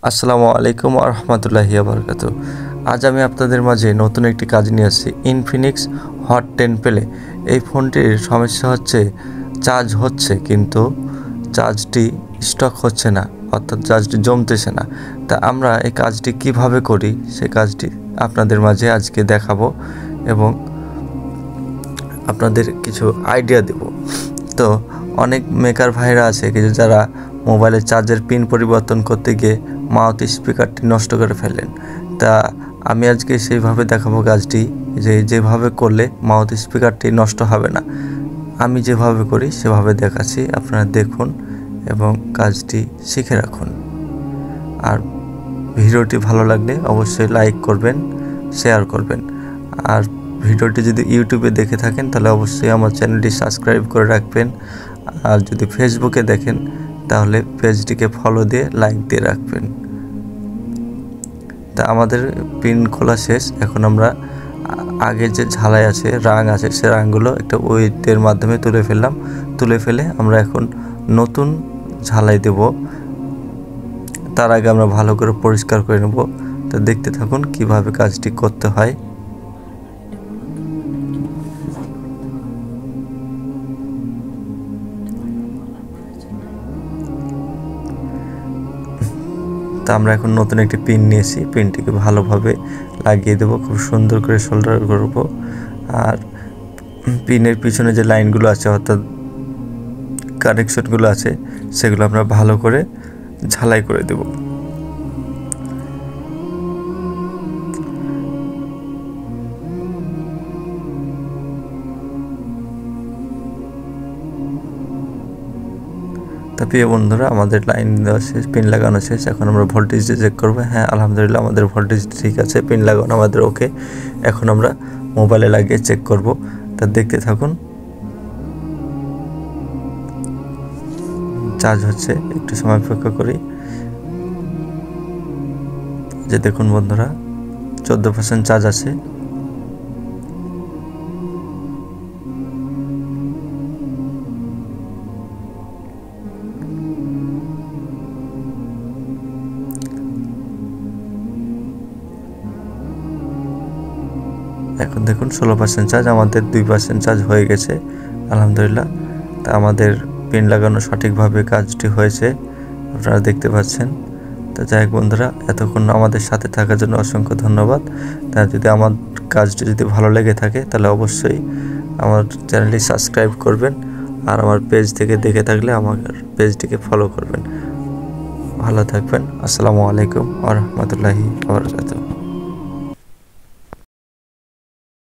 আসসালামু আলাইকুম ওয়া রাহমাতুল্লাহি ওয়া বারাকাতুহু। আজ আমি আপনাদের মাঝে নতুন একটি কাজ নিয়ে আসছি। Infinix hot 10 play. এই ফোনটির সমস্যা হচ্ছে চার্জ হচ্ছে কিন্তু চার্জটি স্টক হচ্ছে না, অর্থাৎ চার্জটি জমতেছে না। তা আমরা এই কাজটি কিভাবে করি সেই কাজটি আপনাদের মাঝে আজকে দেখাবো এবং আপনাদের কিছু আইডিয়া দেব। তো অনেক মেকার ভাইরা আছে কিছু যারা মোবাইলের চার্জের পিন পরিবর্তন করতে গিয়ে মাউথ স্পিকারটি নষ্ট করে ফেলেন। তা আমি আজকে সেইভাবে দেখাবো কাজটি, যেভাবে করলে মাউথ স্পিকারটি নষ্ট হবে না। আমি যেভাবে করি সেভাবে দেখাচ্ছি, আপনারা দেখুন এবং কাজটি শিখে রাখুন। আর ভিডিওটি ভালো লাগলে অবশ্যই লাইক করবেন, শেয়ার করবেন। আর ভিডিওটি যদি ইউটিউবে দেখে থাকেন তাহলে অবশ্যই আমার চ্যানেলটি সাবস্ক্রাইব করে রাখবেন। আর যদি ফেসবুকে দেখেন তাহলে পেজটিকে ফলো দিয়ে লাইক দিয়ে রাখবেন। তা আমাদের পিন খোলা শেষ। এখন আমরা আগে যে ঝালাই আছে, রাং আছে, সে রাংগুলো একটা ওয়েটের মাধ্যমে তুলে ফেলে আমরা এখন নতুন ঝালাই দেব। তার আগে আমরা ভালো করে পরিষ্কার করে নেব। তো দেখতে থাকুন কিভাবে কাজটি করতে হয়। তা আমরা এখন নতুন একটি পিন নিয়েছি, পিনটিকে ভালোভাবে লাগিয়ে দেব, খুব সুন্দর করে সোল্ডার করব। আর পিনের পিছনে যে লাইনগুলো আছে অর্থাৎ কানেকশনগুলো আছে সেগুলো আমরা ভালো করে ঝালাই করে দেব। তা প্রিয় বন্ধুরা, আমাদের লাইন দেওয়া শেষ, পিন লাগানো শেষ। এখন আমরা ভোল্টেজটা চেক করবো। হ্যাঁ, আলহামদুলিল্লাহ আমাদের ভোল্টেজ ঠিক আছে, পিন লাগানো আমাদের ওকে। এখন আমরা মোবাইলে লাগিয়ে চেক করব। তা দেখতে থাকুন। চার্জ হচ্ছে, একটু সময় অপেক্ষা করি। যে দেখুন বন্ধুরা, 14% চার্জ আছে। এখন দেখুন 16% চার্জ, আমাদের 2% চার্জ হয়ে গেছে আলহামদুলিল্লাহ। তা আমাদের পিন লাগানো সঠিকভাবে কাজটি হয়েছে, আপনারা দেখতে পাচ্ছেন। তা যাই হোক বন্ধুরা, এতক্ষণ আমাদের সাথে থাকার জন্য অসংখ্য ধন্যবাদ। তা যদি আমার কাজটি যদি ভালো লেগে থাকে তাহলে অবশ্যই আমার চ্যানেলটি সাবস্ক্রাইব করবেন। আর আমার পেজ থেকে দেখে থাকলে আমার পেজটিকে ফলো করবেন। ভালো থাকবেন। আসসালামু আলাইকুম ওয়া রাহমাতুল্লাহি ওয়া বারাকাতুহু।